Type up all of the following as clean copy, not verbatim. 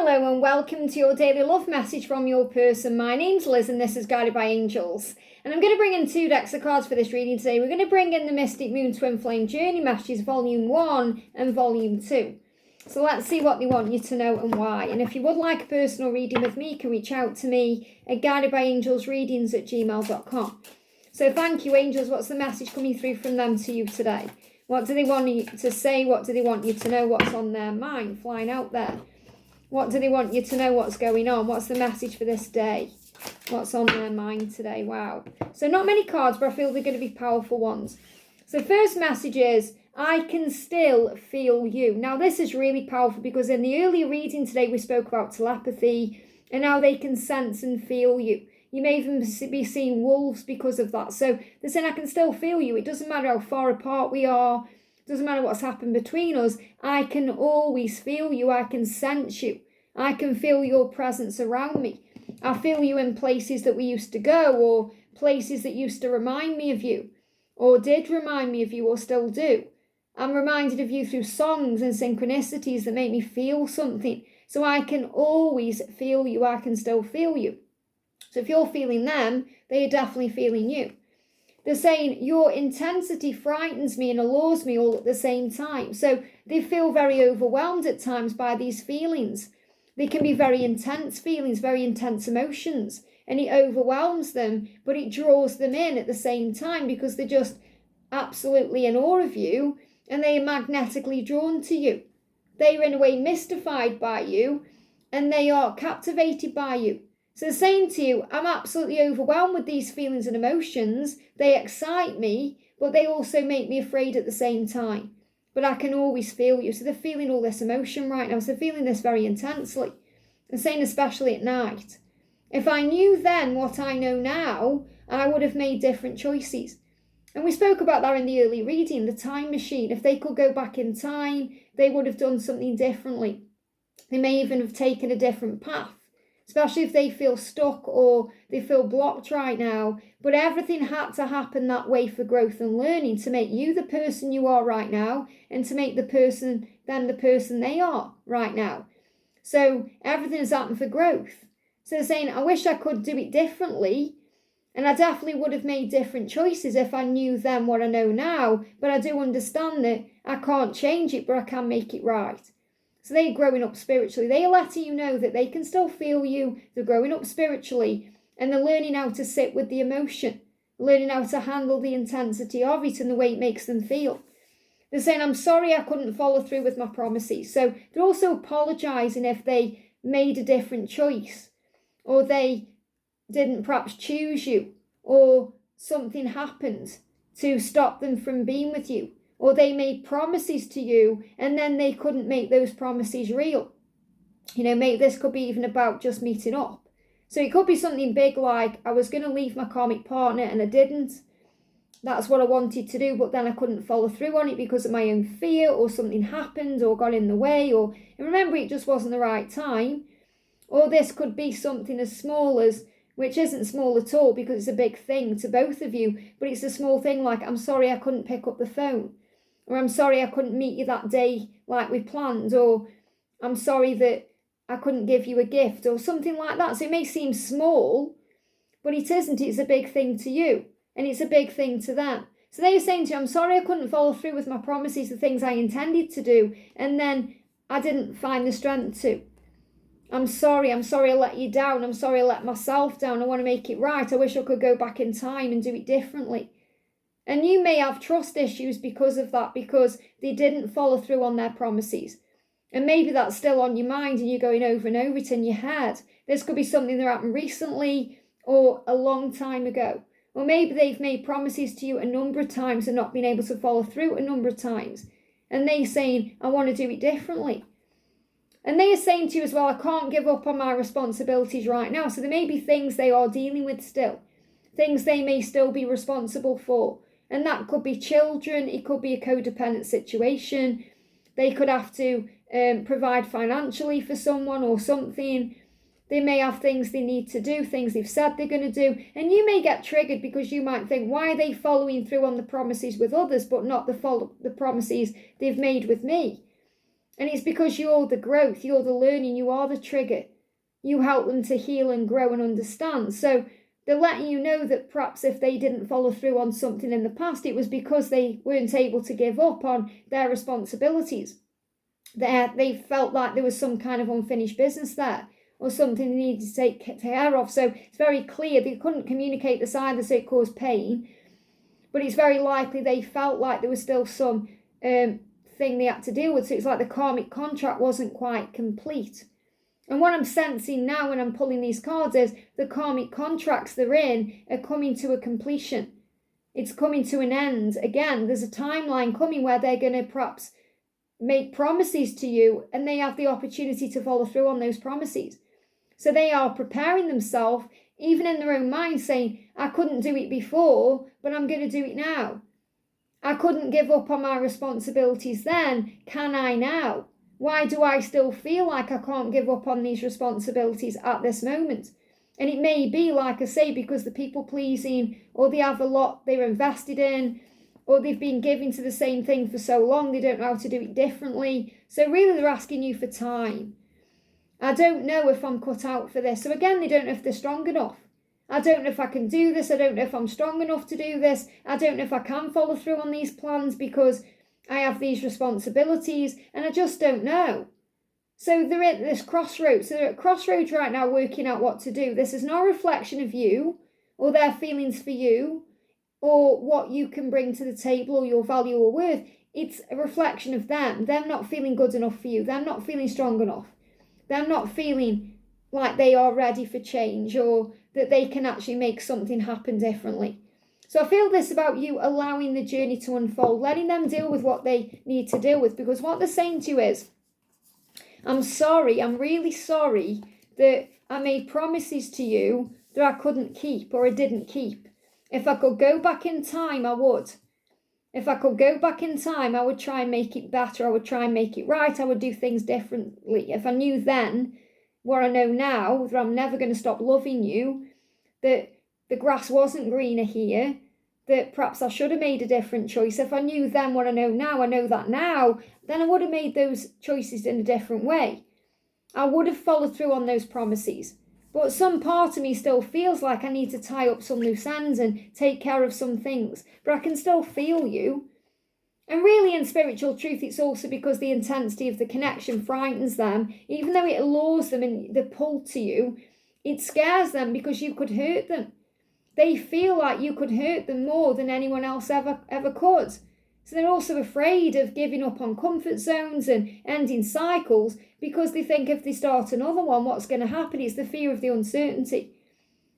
Hello and welcome to your daily love message from your person. My name's Liz and this is Guided by Angels. And I'm going to bring in 2 decks of cards for this reading today. We're going to bring in the Mystic Moon Twin Flame Journey Messages Volume 1 and Volume 2. So let's see what they want you to know and why. And if you would like a personal reading with me, you can reach out to me at guidedbyangelsreadings@gmail.com. So thank you, angels. What's the message coming through from them to you today? What do they want you to say? What do they want you to know? What's on their mind flying out there? What do they want you to know? What's going on? What's the message for this day? What's on their mind today? Wow. So not many cards, but I feel they're going to be powerful ones. So first message is, I can still feel you. Now this is really powerful because in the earlier reading today, we spoke about telepathy and how they can sense and feel you. You may even be seeing wolves because of that. So they're saying, I can still feel you. It doesn't matter how far apart we are. Doesn't matter what's happened between us, I can always feel you. I can sense you. I can feel your presence around me. I feel you in places that we used to go, or places that used to remind me of you, or did remind me of you, or still do. I'm reminded of you through songs and synchronicities that make me feel something. So I can always feel you. I can still feel you. So if you're feeling them, they are definitely feeling you. They're saying your intensity frightens me and allures me all at the same time. So they feel very overwhelmed at times by these feelings. They can be very intense feelings, very intense emotions, and it overwhelms them, but it draws them in at the same time because they're just absolutely in awe of you and they are magnetically drawn to you. They are in a way mystified by you and they are captivated by you. So saying to you, I'm absolutely overwhelmed with these feelings and emotions. They excite me, but they also make me afraid at the same time. But I can always feel you. So they're feeling all this emotion right now. So they're feeling this very intensely. And saying especially at night. If I knew then what I know now, I would have made different choices. And we spoke about that in the early reading, the time machine. If they could go back in time, they would have done something differently. They may even have taken a different path. Especially if they feel stuck or they feel blocked right now. But everything had to happen that way for growth and learning to make you the person you are right now and to make them the person they are right now. So everything has happened for growth. So they're saying, I wish I could do it differently. And I definitely would have made different choices if I knew then what I know now. But I do understand that I can't change it, but I can make it right. So they're growing up spiritually. They're letting you know that they can still feel you. They're growing up spiritually and they're learning how to sit with the emotion, learning how to handle the intensity of it and the way it makes them feel. They're saying, I'm sorry I couldn't follow through with my promises. So they're also apologising if they made a different choice or they didn't perhaps choose you or something happened to stop them from being with you. Or they made promises to you and then they couldn't make those promises real. This could be even about just meeting up. So it could be something big like, I was going to leave my karmic partner and I didn't. That's what I wanted to do, but then I couldn't follow through on it because of my own fear or something happened or got in the way. And remember, it just wasn't the right time. Or this could be something as small as, which isn't small at all because it's a big thing to both of you, but it's a small thing like, I'm sorry I couldn't pick up the phone. Or I'm sorry I couldn't meet you that day like we planned. Or I'm sorry that I couldn't give you a gift or something like that. So it may seem small, but it isn't. It's a big thing to you. And it's a big thing to them. So they're saying to you, I'm sorry I couldn't follow through with my promises, the things I intended to do. And then I didn't find the strength to. I'm sorry I let you down. I'm sorry I let myself down. I want to make it right. I wish I could go back in time and do it differently. And you may have trust issues because of that, because they didn't follow through on their promises. And maybe that's still on your mind and you're going over and over it in your head. This could be something that happened recently or a long time ago. Or maybe they've made promises to you a number of times and not been able to follow through a number of times. And they're saying, I want to do it differently. And they are saying to you as well, I can't give up on my responsibilities right now. So there may be things they are dealing with still. Things they may still be responsible for. And that could be children, it could be a codependent situation. They could have to provide financially for someone or something. They may have things they need to do, things they've said they're going to do. And you may get triggered because you might think, why are they following through on the promises with others but not the promises they've made with me? And it's because you're the growth, you're the learning, you are the trigger. You help them to heal and grow and understand. So they're letting you know that perhaps if they didn't follow through on something in the past, it was because they weren't able to give up on their responsibilities. They felt like there was some kind of unfinished business there, or something they needed to take care of. So it's very clear they couldn't communicate this either, so it caused pain. But it's very likely they felt like there was still some thing they had to deal with. So it's like the karmic contract wasn't quite complete. And what I'm sensing now when I'm pulling these cards is the karmic contracts they're in are coming to a completion. It's coming to an end. Again, there's a timeline coming where they're going to perhaps make promises to you, and they have the opportunity to follow through on those promises. So they are preparing themselves, even in their own mind, saying, I couldn't do it before, but I'm going to do it now. I couldn't give up on my responsibilities then. Can I now? Why do I still feel like I can't give up on these responsibilities at this moment? And it may be, like I say, because the people pleasing, or they have a lot they're invested in, or they've been giving to the same thing for so long, they don't know how to do it differently. So really they're asking you for time. I don't know if I'm cut out for this. So again, they don't know if they're strong enough. I don't know if I can do this. I don't know if I'm strong enough to do this. I don't know if I can follow through on these plans because I have these responsibilities, and I just don't know. So they're at this crossroads. So they're at crossroads right now working out what to do. This is no reflection of you or their feelings for you or what you can bring to the table or your value or worth. It's a reflection of them. Them not feeling good enough for you. Them not feeling strong enough. Them not feeling like they are ready for change or that they can actually make something happen differently. So I feel this about you allowing the journey to unfold, letting them deal with what they need to deal with, because what they're saying to you is, I'm sorry, I'm really sorry that I made promises to you that I couldn't keep or I didn't keep. If I could go back in time, I would. If I could go back in time, I would try and make it better. I would try and make it right. I would do things differently. If I knew then what I know now, that I'm never going to stop loving you, that the grass wasn't greener here, that perhaps I should have made a different choice. If I knew then what I know that now, then I would have made those choices in a different way. I would have followed through on those promises. But some part of me still feels like I need to tie up some loose ends and take care of some things. But I can still feel you. And really, in spiritual truth, it's also because the intensity of the connection frightens them. Even though it allures them and they're pulled to you, it scares them because you could hurt them. They feel like you could hurt them more than anyone else ever could. So they're also afraid of giving up on comfort zones and ending cycles because they think if they start another one, what's going to happen is the fear of the uncertainty.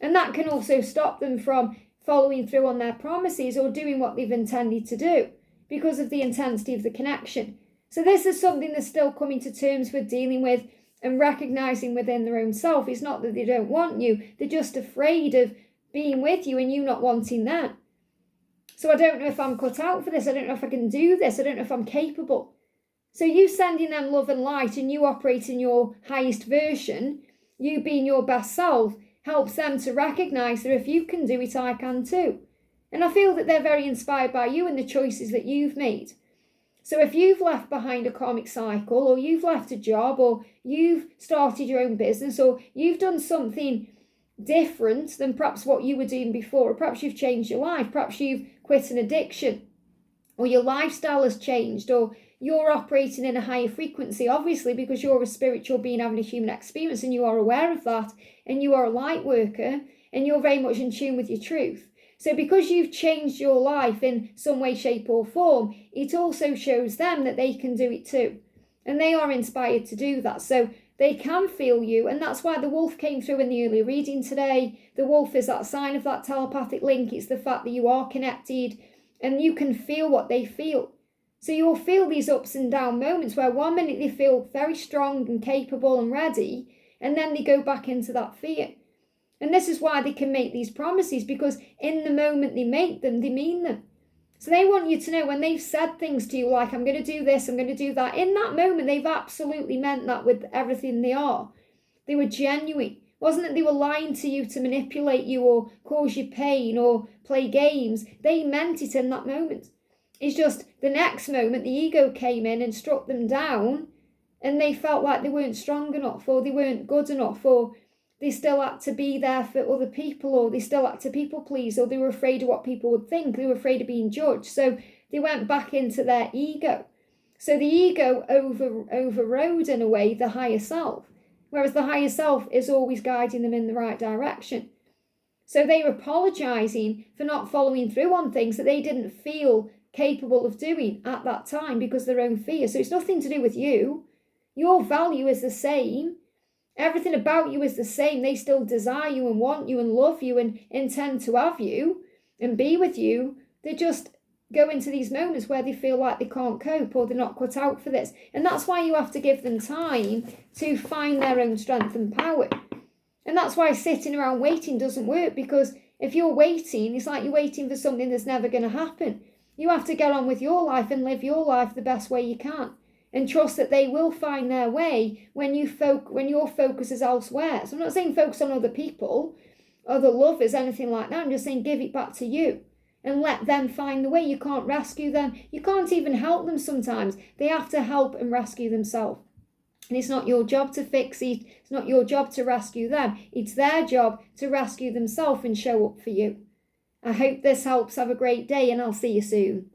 And that can also stop them from following through on their promises or doing what they've intended to do because of the intensity of the connection. So this is something they're still coming to terms with, dealing with and recognizing within their own self. It's not that they don't want you. They're just afraid of being with you and you not wanting them. So I don't know if I'm cut out for this. I don't know if I can do this. I don't know if I'm capable. So you sending them love and light and you operating your highest version, you being your best self, helps them to recognize that if you can do it, I can too. And I feel that they're very inspired by you and the choices that you've made. So if you've left behind a karmic cycle, or you've left a job, or you've started your own business, or you've done something different than perhaps what you were doing before, or perhaps you've changed your life, perhaps you've quit an addiction, or your lifestyle has changed, or you're operating in a higher frequency, obviously because you're a spiritual being having a human experience and you are aware of that, and you are a light worker and you're very much in tune with your truth. So because you've changed your life in some way, shape or form, it also shows them that they can do it too. And they are inspired to do that. So they can feel you. And that's why the wolf came through in the earlier reading today. The wolf is that sign of that telepathic link. It's the fact that you are connected and you can feel what they feel. So you'll feel these ups and down moments where one minute they feel very strong and capable and ready, and then they go back into that fear. And this is why they can make these promises, because in the moment they make them, they mean them. So they want you to know when they've said things to you like, I'm going to do this, I'm going to do that, in that moment they've absolutely meant that with everything they are. They were genuine. It wasn't that they were lying to you to manipulate you or cause you pain or play games. They meant it in that moment. It's just the next moment the ego came in and struck them down, and they felt like they weren't strong enough, or they weren't good enough, or they still had to be there for other people, or they still had to people please, or they were afraid of what people would think. They were afraid of being judged. So they went back into their ego. So the ego overrode, in a way, the higher self, whereas the higher self is always guiding them in the right direction. So they were apologizing for not following through on things that they didn't feel capable of doing at that time because of their own fear. So it's nothing to do with you. Your value is the same. Everything about you is the same. They still desire you and want you and love you and intend to have you and be with you. They just go into these moments where they feel like they can't cope, or they're not cut out for this. And that's why you have to give them time to find their own strength and power. And that's why sitting around waiting doesn't work, because if you're waiting, it's like you're waiting for something that's never going to happen. You have to get on with your life and live your life the best way you can, and trust that they will find their way when your focus is elsewhere. So I'm not saying focus on other people, other lovers, anything like that. I'm just saying give it back to you and let them find the way. You can't rescue them. You can't even help them sometimes. They have to help and rescue themselves. And it's not your job to fix it. It's not your job to rescue them. It's their job to rescue themselves and show up for you. I hope this helps. Have a great day, and I'll see you soon.